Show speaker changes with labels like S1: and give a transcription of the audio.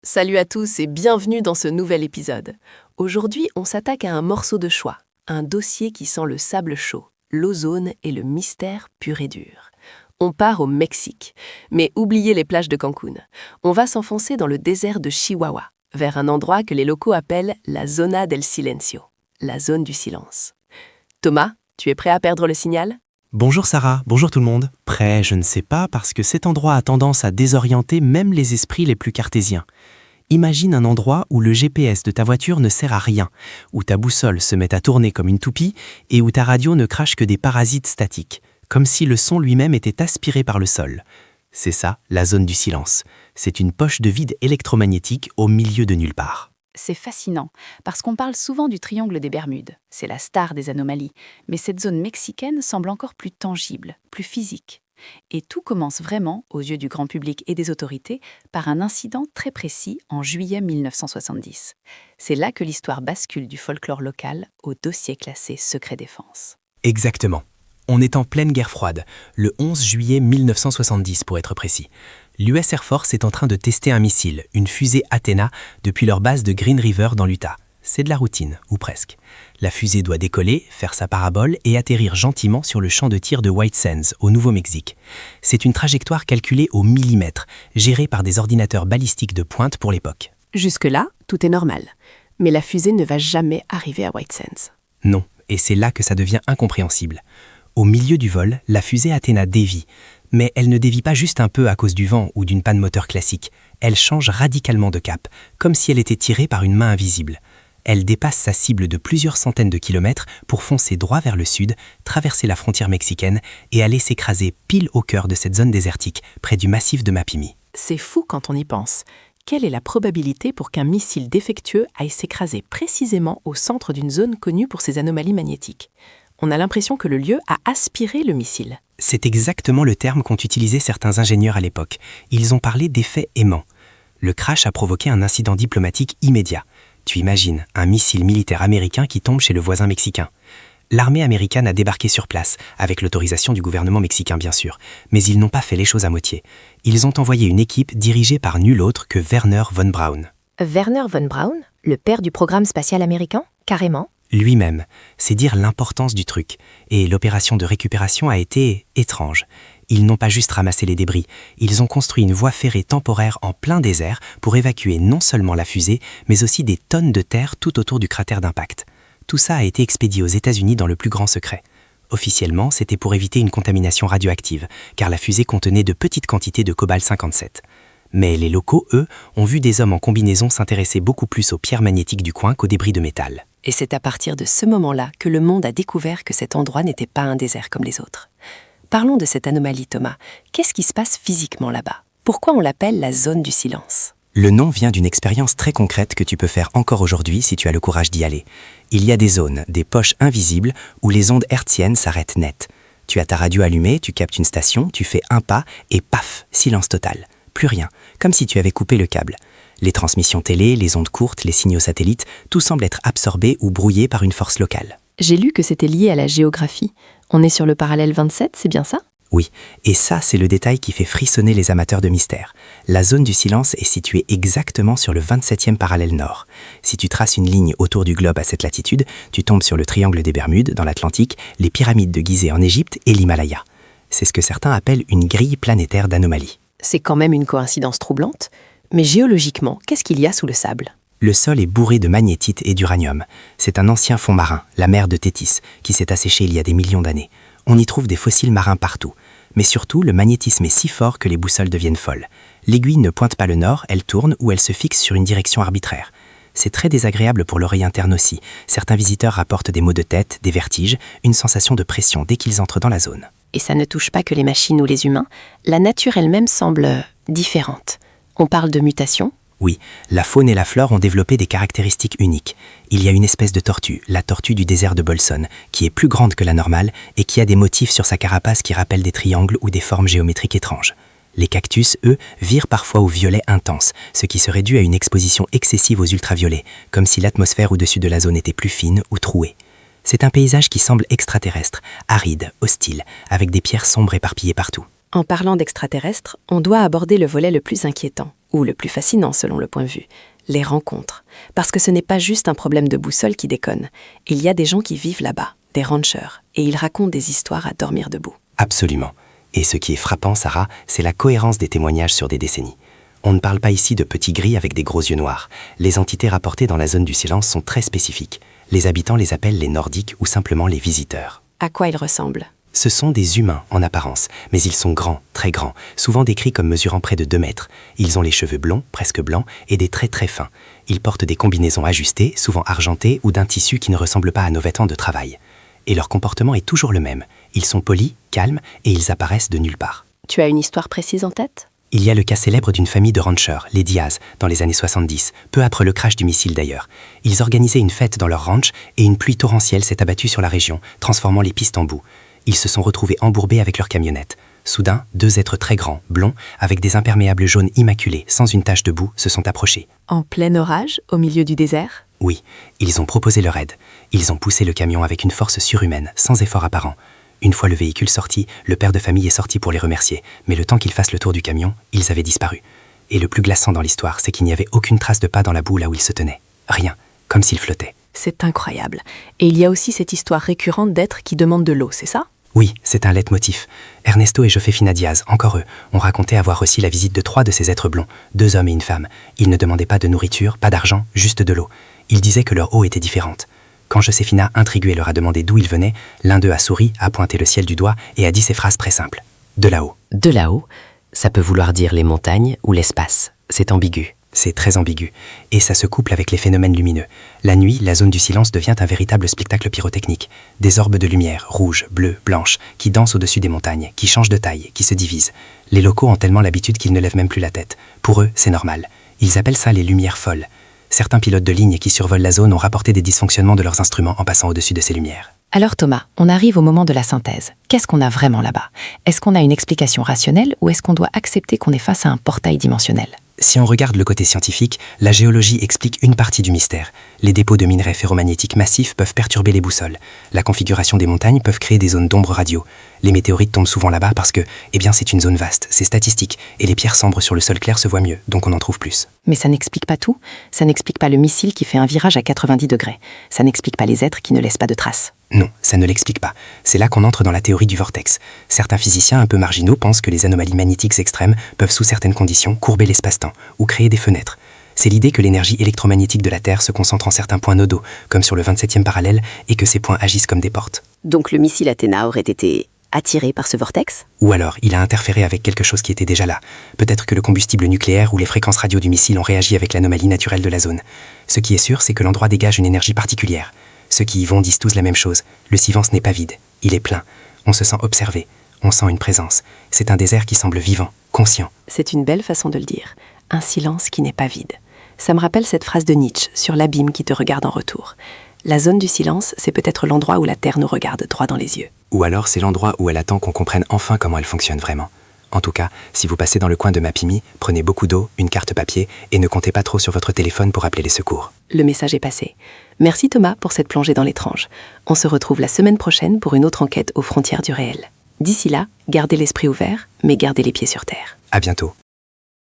S1: Salut à tous et bienvenue dans ce nouvel épisode. Aujourd'hui, on s'attaque à un morceau de choix, un dossier qui sent le sable chaud, l'ozone et le mystère pur et dur. On part au Mexique, mais oubliez les plages de Cancun. On va s'enfoncer dans le désert de Chihuahua, vers un endroit que les locaux appellent la Zona del Silencio, la zone du silence. Thomas, tu es prêt à perdre le signal ?
S2: Bonjour Sarah, bonjour tout le monde. Prêt, je ne sais pas, parce que cet endroit a tendance à désorienter même les esprits les plus cartésiens. Imagine un endroit où le GPS de ta voiture ne sert à rien, où ta boussole se met à tourner comme une toupie et où ta radio ne crache que des parasites statiques, comme si le son lui-même était aspiré par le sol. C'est ça, la zone du silence. C'est une poche de vide électromagnétique au milieu de nulle part.
S3: C'est fascinant, parce qu'on parle souvent du triangle des Bermudes. C'est la star des anomalies. Mais cette zone mexicaine semble encore plus tangible, plus physique. Et tout commence vraiment, aux yeux du grand public et des autorités, par un incident très précis en juillet 1970. C'est là que l'histoire bascule du folklore local au dossier classé secret défense.
S2: Exactement. On est en pleine guerre froide, le 11 juillet 1970 pour être précis. L'US Air Force est en train de tester un missile, une fusée Athena, depuis leur base de Green River dans l'Utah. C'est de la routine, ou presque. La fusée doit décoller, faire sa parabole et atterrir gentiment sur le champ de tir de White Sands, au Nouveau-Mexique. C'est une trajectoire calculée au millimètre, gérée par des ordinateurs balistiques de pointe pour l'époque.
S1: Jusque-là, tout est normal. Mais la fusée ne va jamais arriver à White Sands.
S2: Non, et c'est là que ça devient incompréhensible. Au milieu du vol, la fusée Athena dévie. Mais elle ne dévie pas juste un peu à cause du vent ou d'une panne moteur classique. Elle change radicalement de cap, comme si elle était tirée par une main invisible. Elle dépasse sa cible de plusieurs centaines de kilomètres pour foncer droit vers le sud, traverser la frontière mexicaine et aller s'écraser pile au cœur de cette zone désertique, près du massif de Mapimi.
S1: C'est fou quand on y pense. Quelle est la probabilité pour qu'un missile défectueux aille s'écraser précisément au centre d'une zone connue pour ses anomalies magnétiques ? On a l'impression que le lieu a aspiré le missile.
S2: C'est exactement le terme qu'ont utilisé certains ingénieurs à l'époque. Ils ont parlé d'effet aimant. Le crash a provoqué un incident diplomatique immédiat. Tu imagines, un missile militaire américain qui tombe chez le voisin mexicain. L'armée américaine a débarqué sur place, avec l'autorisation du gouvernement mexicain bien sûr, mais ils n'ont pas fait les choses à moitié. Ils ont envoyé une équipe dirigée par nul autre que Wernher von Braun.
S4: Wernher von Braun, le père du programme spatial américain, carrément.
S2: Lui-même, c'est dire l'importance du truc. Et l'opération de récupération a été étrange. Ils n'ont pas juste ramassé les débris, ils ont construit une voie ferrée temporaire en plein désert pour évacuer non seulement la fusée, mais aussi des tonnes de terre tout autour du cratère d'impact. Tout ça a été expédié aux États-Unis dans le plus grand secret. Officiellement, c'était pour éviter une contamination radioactive, car la fusée contenait de petites quantités de cobalt-57. Mais les locaux, eux, ont vu des hommes en combinaison s'intéresser beaucoup plus aux pierres magnétiques du coin qu'aux débris de métal.
S1: Et c'est à partir de ce moment-là que le monde a découvert que cet endroit n'était pas un désert comme les autres. Parlons de cette anomalie, Thomas. Qu'est-ce qui se passe physiquement là-bas ? Pourquoi on l'appelle la zone du silence ?
S2: Le nom vient d'une expérience très concrète que tu peux faire encore aujourd'hui si tu as le courage d'y aller. Il y a des zones, des poches invisibles, où les ondes hertziennes s'arrêtent net. Tu as ta radio allumée, tu captes une station, tu fais un pas et paf, silence total. Plus rien, comme si tu avais coupé le câble. Les transmissions télé, les ondes courtes, les signaux satellites, tout semble être absorbé ou brouillé par une force locale.
S1: J'ai lu que c'était lié à la géographie. On est sur le parallèle 27, c'est bien ça ?
S2: Oui, et ça c'est le détail qui fait frissonner les amateurs de mystère. La zone du silence est située exactement sur le 27e parallèle nord. Si tu traces une ligne autour du globe à cette latitude, tu tombes sur le triangle des Bermudes dans l'Atlantique, les pyramides de Gizeh en Égypte et l'Himalaya. C'est ce que certains appellent une grille planétaire d'anomalies.
S1: C'est quand même une coïncidence troublante. Mais géologiquement, qu'est-ce qu'il y a sous le sable ?
S2: Le sol est bourré de magnétite et d'uranium. C'est un ancien fond marin, la mer de Thétis, qui s'est asséchée il y a des millions d'années. On y trouve des fossiles marins partout. Mais surtout, le magnétisme est si fort que les boussoles deviennent folles. L'aiguille ne pointe pas le nord, elle tourne ou elle se fixe sur une direction arbitraire. C'est très désagréable pour l'oreille interne aussi. Certains visiteurs rapportent des maux de tête, des vertiges, une sensation de pression dès qu'ils entrent dans la zone.
S1: Et ça ne touche pas que les machines ou les humains. La nature elle-même semble différente. On parle de mutation ?
S2: Oui, la faune et la flore ont développé des caractéristiques uniques. Il y a une espèce de tortue, la tortue du désert de Bolson, qui est plus grande que la normale et qui a des motifs sur sa carapace qui rappellent des triangles ou des formes géométriques étranges. Les cactus, eux, virent parfois au violet intense, ce qui serait dû à une exposition excessive aux ultraviolets, comme si l'atmosphère au-dessus de la zone était plus fine ou trouée. C'est un paysage qui semble extraterrestre, aride, hostile, avec des pierres sombres éparpillées partout.
S1: En parlant d'extraterrestres, on doit aborder le volet le plus inquiétant, ou le plus fascinant selon le point de vue, les rencontres. Parce que ce n'est pas juste un problème de boussole qui déconne. Il y a des gens qui vivent là-bas, des ranchers, et ils racontent des histoires à dormir debout.
S2: Absolument. Et ce qui est frappant, Sarah, c'est la cohérence des témoignages sur des décennies. On ne parle pas ici de petits gris avec des gros yeux noirs. Les entités rapportées dans la zone du silence sont très spécifiques. Les habitants les appellent les Nordiques ou simplement les visiteurs.
S1: À quoi ils ressemblent ?
S2: Ce sont des humains en apparence, mais ils sont grands, très grands, souvent décrits comme mesurant près de 2 mètres. Ils ont les cheveux blonds, presque blancs, et des traits très fins. Ils portent des combinaisons ajustées, souvent argentées ou d'un tissu qui ne ressemble pas à nos vêtements de travail. Et leur comportement est toujours le même. Ils sont polis, calmes, et ils apparaissent de nulle part.
S1: Tu as une histoire précise en tête ?
S2: Il y a le cas célèbre d'une famille de ranchers, les Diaz, dans les années 70, peu après le crash du missile d'ailleurs. Ils organisaient une fête dans leur ranch et une pluie torrentielle s'est abattue sur la région, transformant les pistes en boue. Ils se sont retrouvés embourbés avec leur camionnette. Soudain, 2 êtres très grands, blonds, avec des imperméables jaunes immaculés, sans une tache de boue, se sont approchés.
S1: En plein orage, au milieu du désert ?
S2: Oui, ils ont proposé leur aide. Ils ont poussé le camion avec une force surhumaine, sans effort apparent. Une fois le véhicule sorti, le père de famille est sorti pour les remercier, mais le temps qu'ils fassent le tour du camion, ils avaient disparu. Et le plus glaçant dans l'histoire, c'est qu'il n'y avait aucune trace de pas dans la boue là où ils se tenaient. Rien, comme s'ils flottaient.
S1: C'est incroyable. Et il y a aussi cette histoire récurrente d'êtres qui demandent de l'eau, c'est ça ?
S2: Oui, c'est un leitmotiv. Ernesto et Josefina Diaz, encore eux, ont raconté avoir reçu la visite de 3 de ces êtres blonds, 2 hommes et une femme. Ils ne demandaient pas de nourriture, pas d'argent, juste de l'eau. Ils disaient que leur eau était différente. Quand Josefina, intriguée, leur a demandé d'où ils venaient, l'un d'eux a souri, a pointé le ciel du doigt et a dit ces phrases très simples. De là-haut.
S5: De là-haut, ça peut vouloir dire les montagnes ou l'espace. C'est ambigu.
S2: C'est très ambigu. Et ça se couple avec les phénomènes lumineux. La nuit, la zone du silence devient un véritable spectacle pyrotechnique. Des orbes de lumière, rouges, bleues, blanches, qui dansent au-dessus des montagnes, qui changent de taille, qui se divisent. Les locaux ont tellement l'habitude qu'ils ne lèvent même plus la tête. Pour eux, c'est normal. Ils appellent ça les lumières folles. Certains pilotes de ligne qui survolent la zone ont rapporté des dysfonctionnements de leurs instruments en passant au-dessus de ces lumières.
S3: Alors Thomas, on arrive au moment de la synthèse. Qu'est-ce qu'on a vraiment là-bas ? Est-ce qu'on a une explication rationnelle ou est-ce qu'on doit accepter qu'on est face à un portail dimensionnel ?
S2: Si on regarde le côté scientifique, la géologie explique une partie du mystère. Les dépôts de minerais ferromagnétiques massifs peuvent perturber les boussoles. La configuration des montagnes peut créer des zones d'ombre radio. Les météorites tombent souvent là-bas parce que, c'est une zone vaste, c'est statistique, et les pierres sombres sur le sol clair se voient mieux, donc on en trouve plus.
S3: Mais ça n'explique pas tout. Ça n'explique pas le missile qui fait un virage à 90 degrés. Ça n'explique pas les êtres qui ne laissent pas de traces.
S2: Non, ça ne l'explique pas. C'est là qu'on entre dans la théorie du vortex. Certains physiciens un peu marginaux pensent que les anomalies magnétiques extrêmes peuvent sous certaines conditions courber l'espace-temps ou créer des fenêtres. C'est l'idée que l'énergie électromagnétique de la Terre se concentre en certains points nodaux, comme sur le 27e parallèle, et que ces points agissent comme des portes.
S6: Donc le missile Athéna aurait été attiré par ce vortex ?
S2: Ou alors, il a interféré avec quelque chose qui était déjà là. Peut-être que le combustible nucléaire ou les fréquences radio du missile ont réagi avec l'anomalie naturelle de la zone. Ce qui est sûr, c'est que l'endroit dégage une énergie particulière. Ceux qui y vont disent tous la même chose. Le silence n'est pas vide, il est plein. On se sent observé, on sent une présence. C'est un désert qui semble vivant, conscient.
S1: C'est une belle façon de le dire. Un silence qui n'est pas vide. Ça me rappelle cette phrase de Nietzsche sur l'abîme qui te regarde en retour. La zone du silence, c'est peut-être l'endroit où la Terre nous regarde droit dans les yeux.
S2: Ou alors c'est l'endroit où elle attend qu'on comprenne enfin comment elle fonctionne vraiment. En tout cas, si vous passez dans le coin de Mapimi, prenez beaucoup d'eau, une carte papier et ne comptez pas trop sur votre téléphone pour appeler les secours.
S1: Le message est passé. Merci Thomas pour cette plongée dans l'étrange. On se retrouve la semaine prochaine pour une autre enquête aux frontières du réel. D'ici là, gardez l'esprit ouvert, mais gardez les pieds sur terre.
S2: À bientôt.